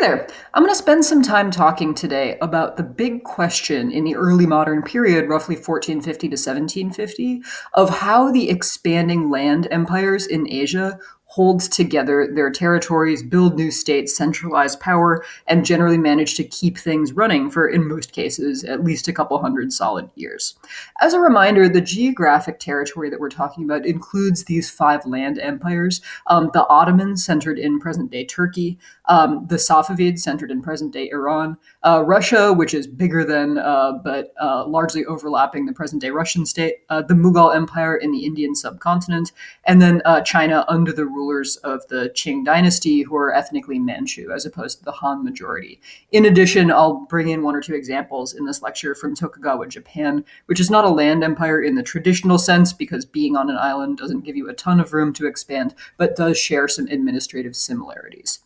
Hi there. I'm going to spend some time talking today about the big question in the early modern period, roughly 1450 to 1750, of how the expanding land empires in Asia hold together their territories, build new states, centralize power, and generally manage to keep things running for, in most cases, at least a couple hundred solid years. As a reminder, the geographic territory that we're talking about includes these five land empires: the Ottomans, centered in present day Turkey, the Safavids, centered in present-day Iran, Russia, which is bigger than but largely overlapping the present-day Russian state, the Mughal Empire in the Indian subcontinent, and then China under the rulers of the Qing dynasty, who are ethnically Manchu, as opposed to the Han majority. In addition, I'll bring in one or two examples in this lecture from Tokugawa Japan, which is not a land empire in the traditional sense, because being on an island doesn't give you a ton of room to expand, but does share some administrative similarities.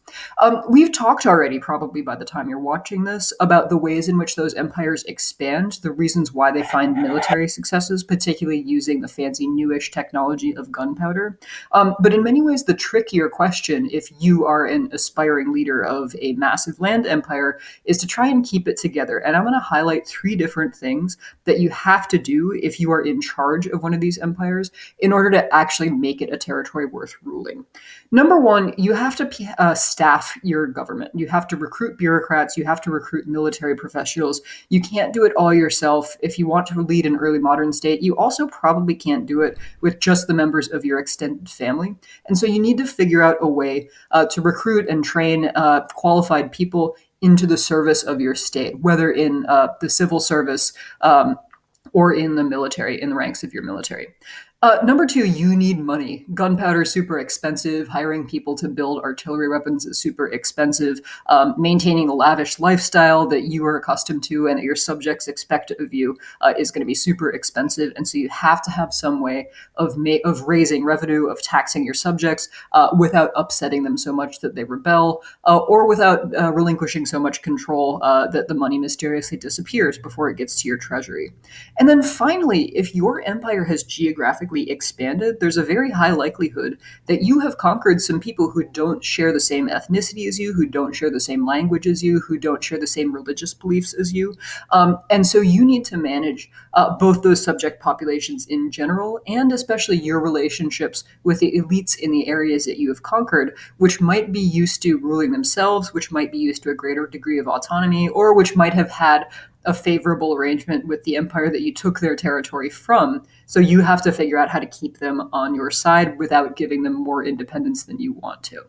We've talked already, probably by the time you're watching this, about the ways in which those empires expand, the reasons why they find military successes, particularly using the fancy newish technology of gunpowder. But in many ways, the trickier question, if you are an aspiring leader of a massive land empire, is to try and keep it together. And I'm going to highlight three different things that you have to do if you are in charge of one of these empires in order to actually make it a territory worth ruling. Number one, you have to staff your government. You have to recruit bureaucrats. You have to recruit military professionals. You can't do it all yourself. If you want to lead an early modern state, you also probably can't do it with just the members of your extended family. And so you need to figure out a way to recruit and train qualified people into the service of your state, whether in the civil service or in the military, in the ranks of your military. Number two, you need money. Gunpowder is super expensive. Hiring people to build artillery weapons is super expensive. Maintaining the lavish lifestyle that you are accustomed to and that your subjects expect of you is going to be super expensive. And so you have to have some way of raising revenue, of taxing your subjects without upsetting them so much that they rebel, or without relinquishing so much control that the money mysteriously disappears before it gets to your treasury. And then finally, if your empire has geographically expanded, there's a very high likelihood that you have conquered some people who don't share the same ethnicity as you, who don't share the same language as you, who don't share the same religious beliefs as you. And so you need to manage both those subject populations in general, and especially your relationships with the elites in the areas that you have conquered, which might be used to ruling themselves, which might be used to a greater degree of autonomy, or which might have had a favorable arrangement with the empire that you took their territory from. So you have to figure out how to keep them on your side without giving them more independence than you want to.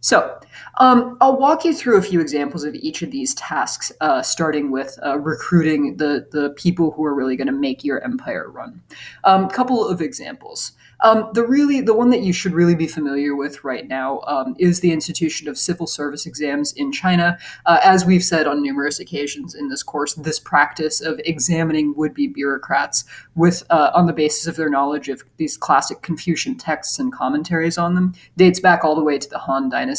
So I'll walk you through a few examples of each of these tasks, starting with recruiting the people who are really going to make your empire run. A couple of examples. The one that you should really be familiar with right now is the institution of civil service exams in China. As we've said on numerous occasions in this course, this practice of examining would-be bureaucrats on the basis of their knowledge of these classic Confucian texts and commentaries on them dates back all the way to the Han Dynasty.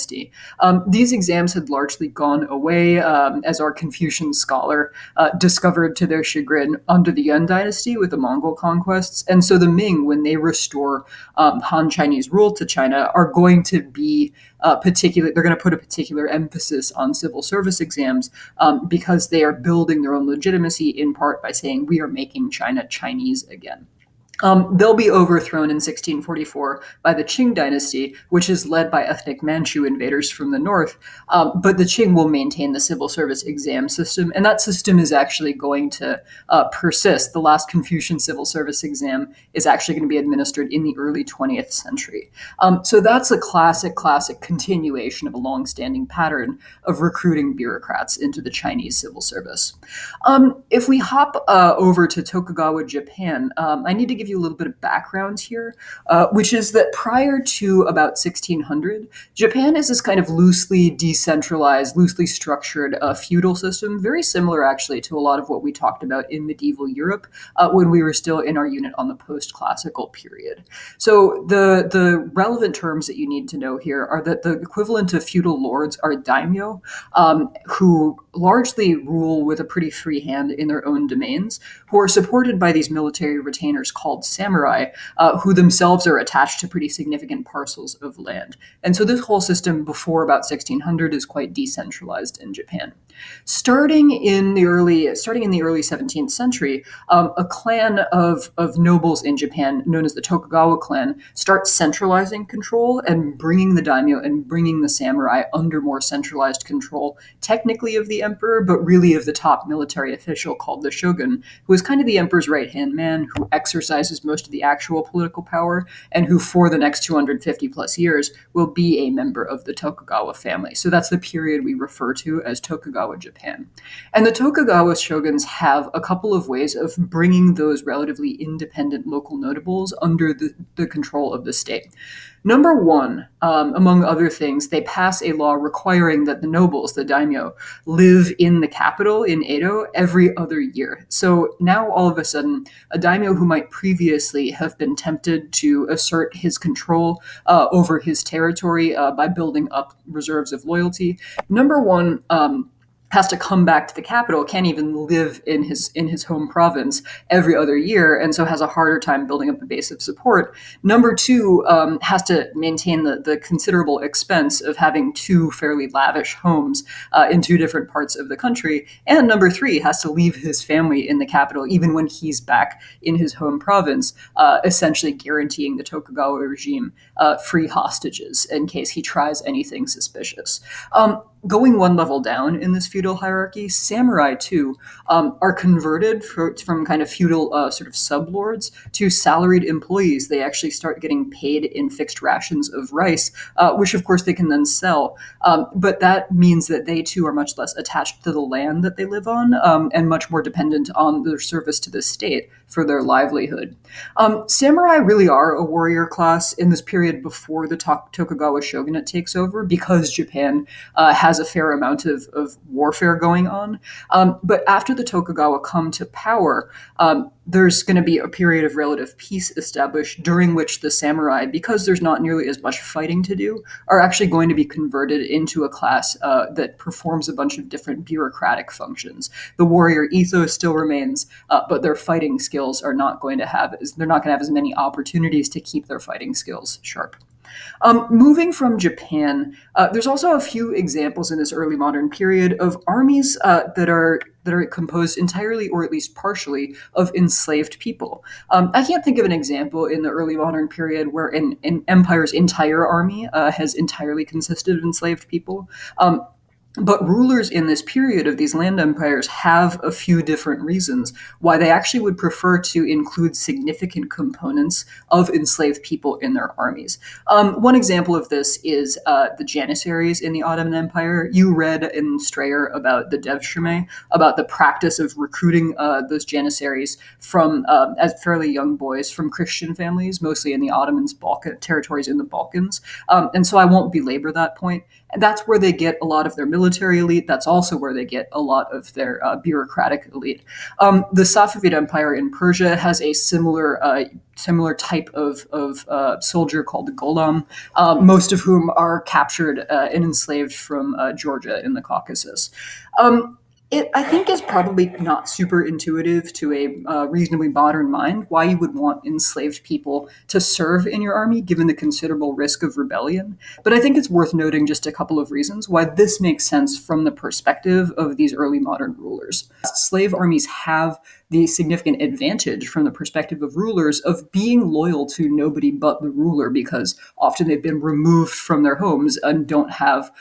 These exams had largely gone away, as our Confucian scholar discovered to their chagrin under the Yuan Dynasty with the Mongol conquests. And so the Ming, when they restore Han Chinese rule to China, are going to be they're going to put a particular emphasis on civil service exams because they are building their own legitimacy in part by saying we are making China Chinese again. They'll be overthrown in 1644 by the Qing dynasty, which is led by ethnic Manchu invaders from the north. But the Qing will maintain the civil service exam system, and that system is actually going to persist. The last Confucian civil service exam is actually going to be administered in the early 20th century. So that's a classic continuation of a long-standing pattern of recruiting bureaucrats into the Chinese civil service. If we hop over to Tokugawa Japan, I need to give you a little bit of background here, which is that prior to about 1600, Japan is this kind of loosely decentralized, loosely structured feudal system, very similar actually to a lot of what we talked about in medieval Europe when we were still in our unit on the post-classical period. So the relevant terms that you need to know here are that the equivalent of feudal lords are daimyo, who largely rule with a pretty free hand in their own domains, who are supported by these military retainers called samurai, who themselves are attached to pretty significant parcels of land. And so this whole system before about 1600 is quite decentralized in Japan. Starting in the early 17th century, a clan of nobles in Japan, known as the Tokugawa Clan, starts centralizing control and bringing the daimyo and bringing the samurai under more centralized control, technically of the emperor, but really of the top military official called the shogun, who is kind of the emperor's right-hand man, who exercises most of the actual political power, and who for the next 250 plus years will be a member of the Tokugawa family. So that's the period we refer to as Tokugawa Japan. And the Tokugawa shoguns have a couple of ways of bringing those relatively independent local notables under the control of the state. Number one, among other things, they pass a law requiring that the nobles, the daimyo, live in the capital in Edo every other year. So now all of a sudden, a daimyo who might previously have been tempted to assert his control over his territory by building up reserves of loyalty, number one, has to come back to the capital, can't even live in his home province every other year, and so has a harder time building up a base of support. Number two, has to maintain the considerable expense of having two fairly lavish homes in two different parts of the country. And number three, has to leave his family in the capital even when he's back in his home province, essentially guaranteeing the Tokugawa regime free hostages in case he tries anything suspicious. Going one level down in this feudal hierarchy, samurai too are converted from kind of feudal sort of sublords to salaried employees. They actually start getting paid in fixed rations of rice, which of course they can then sell. But that means that they too are much less attached to the land that they live on, and much more dependent on their service to the state for their livelihood. Samurai really are a warrior class in this period before the Tokugawa shogunate takes over, because Japan has a fair amount of warfare going on. But after the Tokugawa come to power, there's going to be a period of relative peace established during which the samurai, because there's not nearly as much fighting to do, are actually going to be converted into a class that performs a bunch of different bureaucratic functions. The warrior ethos still remains, but their fighting skills are not going to have as many opportunities to keep their fighting skills sharp. Moving from Japan, there's also a few examples in this early modern period of armies that are composed entirely or at least partially of enslaved people. I can't think of an example in the early modern period where an empire's entire army has entirely consisted of enslaved people. But rulers in this period of these land empires have a few different reasons why they actually would prefer to include significant components of enslaved people in their armies. One example of this is the Janissaries in the Ottoman Empire. You read in Strayer about the Devshirme, about the practice of recruiting those Janissaries from as fairly young boys from Christian families, mostly in the Ottoman's territories in the Balkans. And so I won't belabor that point. And that's where they get a lot of their military elite. That's also where they get a lot of their bureaucratic elite. The Safavid Empire in Persia has a similar type of soldier called the Gholam, most of whom are captured and enslaved from Georgia in the Caucasus. It, I think, is probably not super intuitive to a reasonably modern mind why you would want enslaved people to serve in your army, given the considerable risk of rebellion. But I think it's worth noting just a couple of reasons why this makes sense from the perspective of these early modern rulers. Slave armies have the significant advantage from the perspective of rulers of being loyal to nobody but the ruler, because often they've been removed from their homes and don't have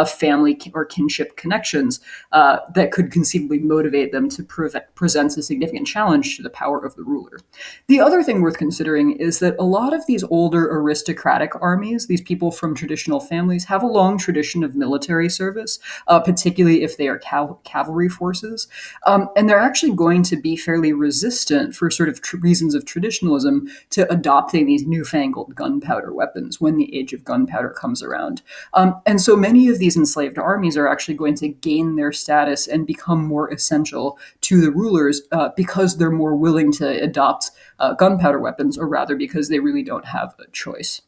family or kinship connections that could conceivably motivate them to present a significant challenge to the power of the ruler. The other thing worth considering is that a lot of these older aristocratic armies, these people from traditional families, have a long tradition of military service, particularly if they are cavalry forces. And they're actually going to be fairly resistant for sort of reasons of traditionalism to adopting these newfangled gunpowder weapons when the age of gunpowder comes around. And so many of these enslaved armies are actually going to gain their status and become more essential to the rulers because they're more willing to adopt gunpowder weapons, or rather because they really don't have a choice.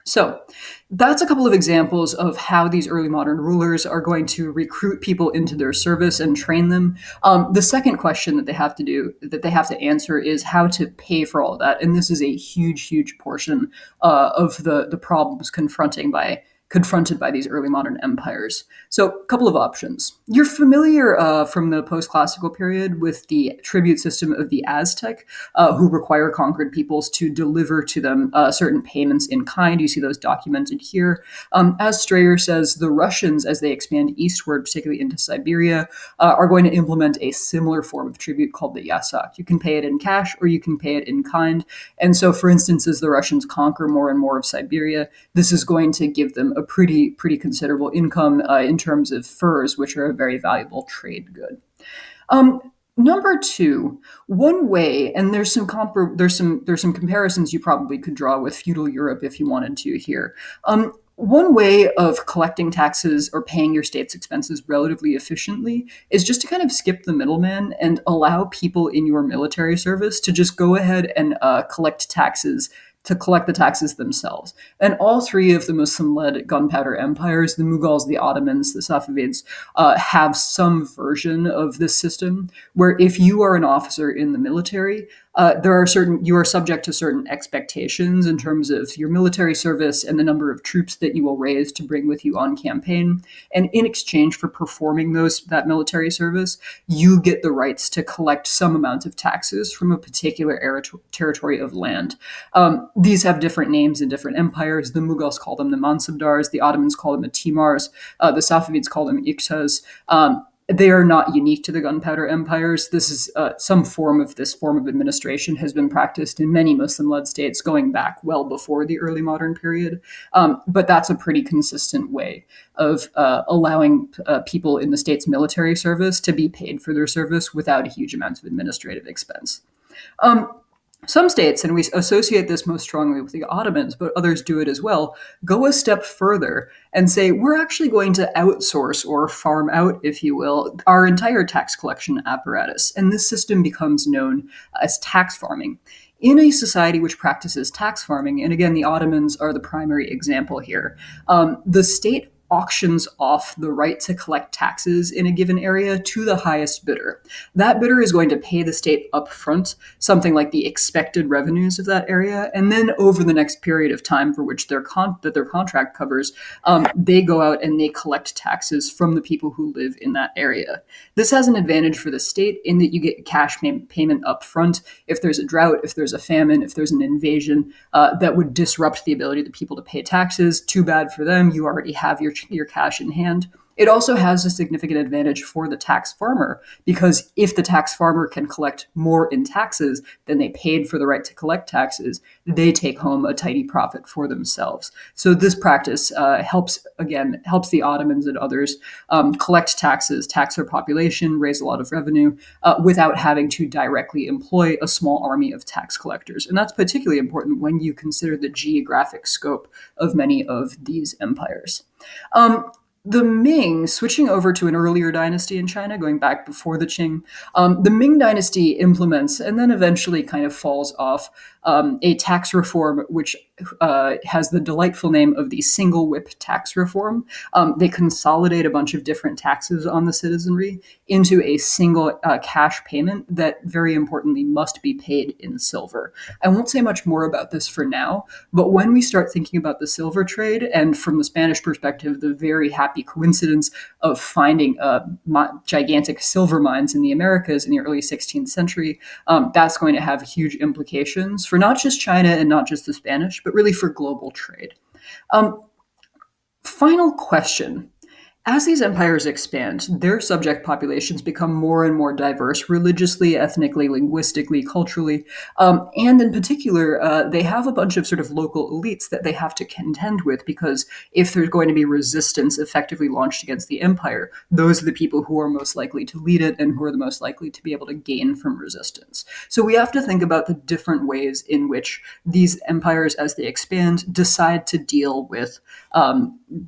So that's a couple of examples of how these early modern rulers are going to recruit people into their service and train them. The second question that they have to answer, is how to pay for all of that. And this is a huge, huge portion of the problems confronted by these early modern empires. So, a couple of options. You're familiar from the post-classical period with the tribute system of the Aztec, who require conquered peoples to deliver to them certain payments in kind. You see those documented here. As Strayer says, the Russians, as they expand eastward, particularly into Siberia, are going to implement a similar form of tribute called the yasak. You can pay it in cash or you can pay it in kind. And so, for instance, as the Russians conquer more and more of Siberia, this is going to give them a pretty considerable income in terms of furs, which are a very valuable trade good. Number two, one way, and there's some comparisons you probably could draw with feudal Europe if you wanted to here. One way of collecting taxes or paying your state's expenses relatively efficiently is just to kind of skip the middleman and allow people in your military service to just go ahead and collect the taxes themselves. And all three of the Muslim-led gunpowder empires, the Mughals, the Ottomans, the Safavids, have some version of this system where if you are an officer in the military, you are subject to certain expectations in terms of your military service and the number of troops that you will raise to bring with you on campaign. And in exchange for performing that military service, you get the rights to collect some amount of taxes from a particular territory of land. These have different names in different empires. The Mughals call them the Mansabdars, the Ottomans call them the Timars, the Safavids call them Iqtas. They are not unique to the gunpowder empires. This is some form of administration has been practiced in many Muslim-led states going back well before the early modern period. But that's a pretty consistent way of allowing people in the state's military service to be paid for their service without a huge amount of administrative expense. Some states, and we associate this most strongly with the Ottomans, but others do it as well, go a step further and say, we're actually going to outsource or farm out, if you will, our entire tax collection apparatus. And this system becomes known as tax farming. In a society which practices tax farming, and again, the Ottomans are the primary example here, the state auctions off the right to collect taxes in a given area to the highest bidder. That bidder is going to pay the state upfront something like the expected revenues of that area, and then over the next period of time for which their contract covers, they go out and they collect taxes from the people who live in that area. This has an advantage for the state in that you get cash payment upfront if there's a drought, if there's a famine, if there's an invasion that would disrupt the ability of the people to pay taxes. Too bad for them. You already have your cash in hand. It also has a significant advantage for the tax farmer because if the tax farmer can collect more in taxes than they paid for the right to collect taxes, they take home a tidy profit for themselves. So this practice helps the Ottomans and others collect taxes, tax their population, raise a lot of revenue without having to directly employ a small army of tax collectors. And that's particularly important when you consider the geographic scope of many of these empires. The Ming, switching over to an earlier dynasty in China, going back before the Qing, the Ming dynasty implements and then eventually kind of falls off a tax reform which has the delightful name of the single whip tax reform. They consolidate a bunch of different taxes on the citizenry into a single cash payment that, very importantly, must be paid in silver. I won't say much more about this for now, but when we start thinking about the silver trade, and from the Spanish perspective, the very happy coincidence of finding gigantic silver mines in the Americas in the early 16th century, that's going to have huge implications for not just China and not just the Spanish, but really for global trade. Final question. As these empires expand, their subject populations become more and more diverse religiously, ethnically, linguistically, culturally. And in particular, they have a bunch of sort of local elites that they have to contend with because if there's going to be resistance effectively launched against the empire, those are the people who are most likely to lead it and who are the most likely to be able to gain from resistance. So we have to think about the different ways in which these empires, as they expand, decide to deal with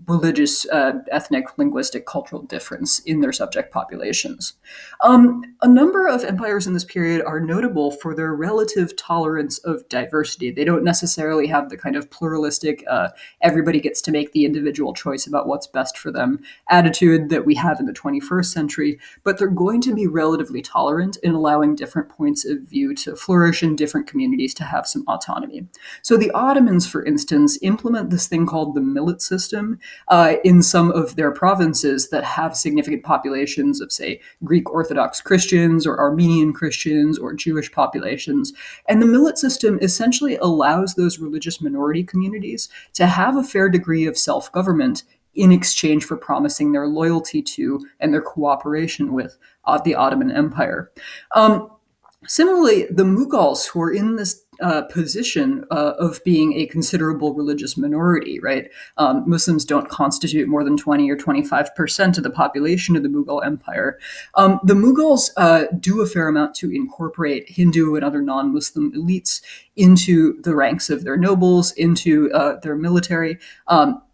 religious, ethnic, linguistic cultural difference in their subject populations. A number of empires in this period are notable for their relative tolerance of diversity. They don't necessarily have the kind of pluralistic, everybody gets to make the individual choice about what's best for them attitude that we have in the 21st century, but they're going to be relatively tolerant in allowing different points of view to flourish and different communities to have some autonomy. So the Ottomans, for instance, implement this thing called the Millet System in some of their provinces that have significant populations of, say, Greek Orthodox Christians or Armenian Christians or Jewish populations. And the Millet System essentially allows those religious minority communities to have a fair degree of self-government in exchange for promising their loyalty to and their cooperation with the Ottoman Empire. Similarly, the Mughals, who are in this position of being a considerable religious minority, right? Muslims don't constitute more than 20 or 25% of the population of the Mughal Empire. The Mughals do a fair amount to incorporate Hindu and other non-Muslim elites into the ranks of their nobles, into their military.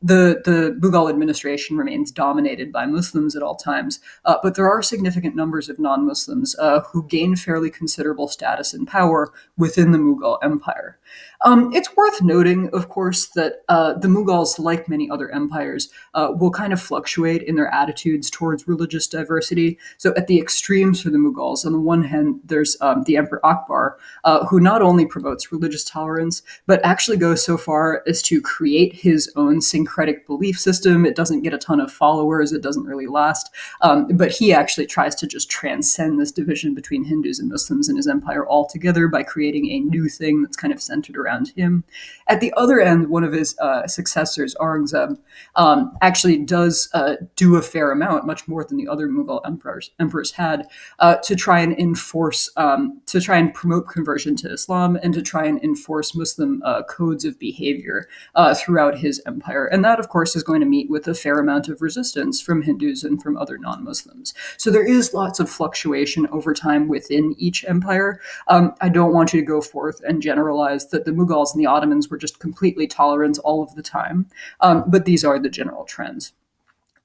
The Mughal administration remains dominated by Muslims at all times, but there are significant numbers of non-Muslims who gain fairly considerable status and power within the Mughal Empire. It's worth noting, of course, that the Mughals, like many other empires, will kind of fluctuate in their attitudes towards religious diversity. So at the extremes for the Mughals, on the one hand, there's the Emperor Akbar, who not only promotes religious tolerance, but actually goes so far as to create his own syncretic belief system. It doesn't get a ton of followers. It doesn't really last. But he actually tries to just transcend this division between Hindus and Muslims in his empire altogether by creating a new thing that's kind of centered around him. At the other end, one of his successors, Aurangzeb, actually does do a fair amount, much more than the other Mughal emperors had, to try and promote conversion to Islam and to try and enforce Muslim codes of behavior throughout his empire. And that, of course, is going to meet with a fair amount of resistance from Hindus and from other non-Muslims. So there is lots of fluctuation over time within each empire. I don't want you to go forth and generalize that the Mughals and the Ottomans were just completely tolerant all of the time, but these are the general trends.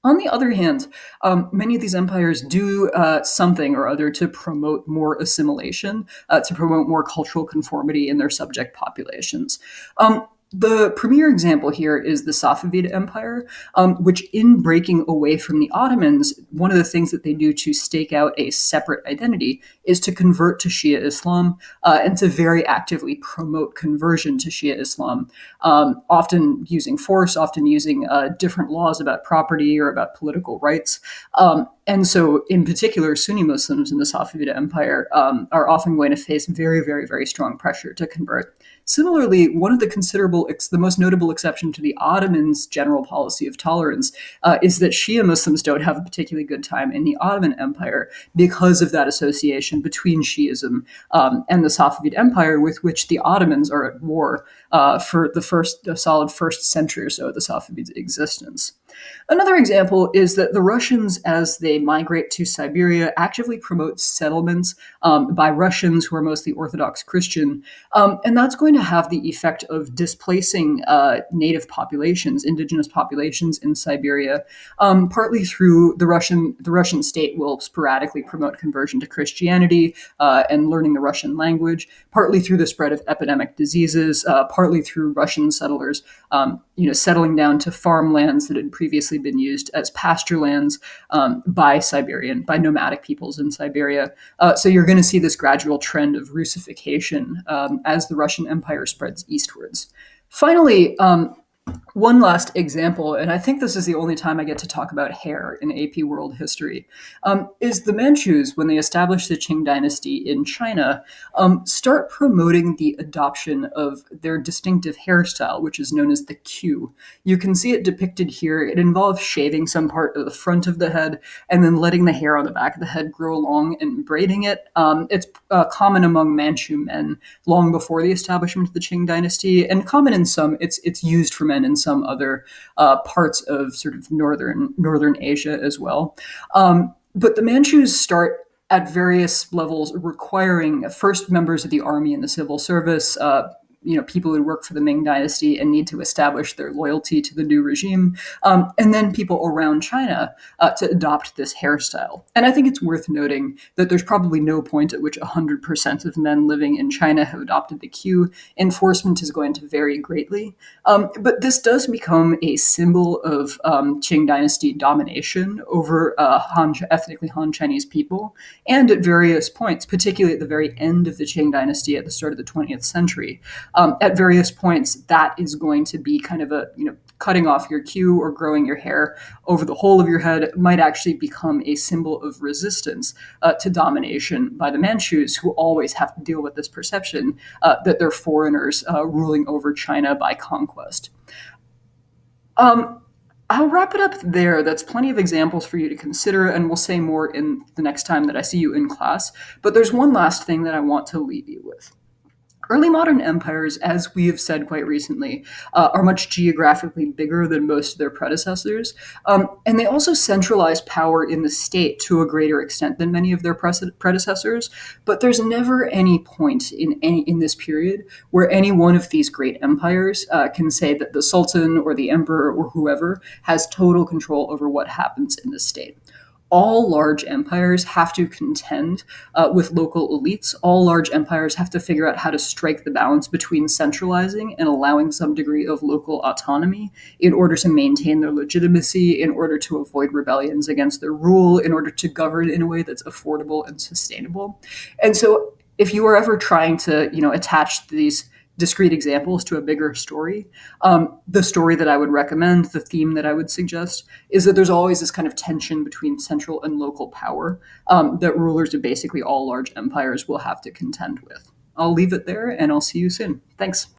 On the other hand, many of these empires do something or other to promote more assimilation, to promote more cultural conformity in their subject populations. The premier example here is the Safavid Empire, which, in breaking away from the Ottomans, one of the things that they do to stake out a separate identity is to convert to Shia Islam and to very actively promote conversion to Shia Islam, often using force, often using different laws about property or about political rights. And so, in particular, Sunni Muslims in the Safavid Empire are often going to face very, very, very strong pressure to convert. Similarly, one of the most notable exception to the Ottomans' general policy of tolerance is that Shia Muslims don't have a particularly good time in the Ottoman Empire because of that association between Shiism and the Safavid Empire, with which the Ottomans are at war for the solid first century or so of the Safavids' existence. Another example is that the Russians, as they migrate to Siberia, actively promote settlements by Russians who are mostly Orthodox Christian. And that's going to have the effect of displacing native populations, indigenous populations in Siberia, partly through the Russian state will sporadically promote conversion to Christianity and learning the Russian language, partly through the spread of epidemic diseases, partly through Russian settlers settling down to farmlands that had previously been used as pasture lands by nomadic peoples in Siberia. So you're going to see this gradual trend of Russification as the Russian Empire spreads eastwards. Finally, one last example, and I think this is the only time I get to talk about hair in AP world history, is the Manchus, when they established the Qing dynasty in China, start promoting the adoption of their distinctive hairstyle, which is known as the queue. You can see it depicted here. It involves shaving some part of the front of the head and then letting the hair on the back of the head grow long and braiding it. It's common among Manchu men long before the establishment of the Qing dynasty, and common in some. It's used for men in some other parts of sort of northern Asia as well. But the Manchus start at various levels requiring first members of the army and the civil service, people who work for the Ming Dynasty and need to establish their loyalty to the new regime, and then people around China to adopt this hairstyle. And I think it's worth noting that there's probably no point at which 100% of men living in China have adopted the queue. Enforcement is going to vary greatly. But this does become a symbol of Qing Dynasty domination over ethnically Han Chinese people. And at various points, particularly at the very end of the Qing Dynasty at the start of the 20th century, at various points, that is going to be kind of cutting off your queue or growing your hair over the whole of your head might actually become a symbol of resistance to domination by the Manchus, who always have to deal with this perception that they're foreigners ruling over China by conquest. I'll wrap it up there. That's plenty of examples for you to consider, and we'll say more in the next time that I see you in class. But there's one last thing that I want to leave you with. Early modern empires, as we have said quite recently, are much geographically bigger than most of their predecessors, and they also centralize power in the state to a greater extent than many of their predecessors. But there's never any point in this period where any one of these great empires can say that the sultan or the emperor or whoever has total control over what happens in the state. All large empires have to contend with local elites. All large empires have to figure out how to strike the balance between centralizing and allowing some degree of local autonomy in order to maintain their legitimacy, in order to avoid rebellions against their rule, in order to govern in a way that's affordable and sustainable. And so if you are ever trying to, attach these discrete examples to a bigger story, the story that I would recommend, the theme that I would suggest, is that there's always this kind of tension between central and local power that rulers of basically all large empires will have to contend with. I'll leave it there, and I'll see you soon. Thanks.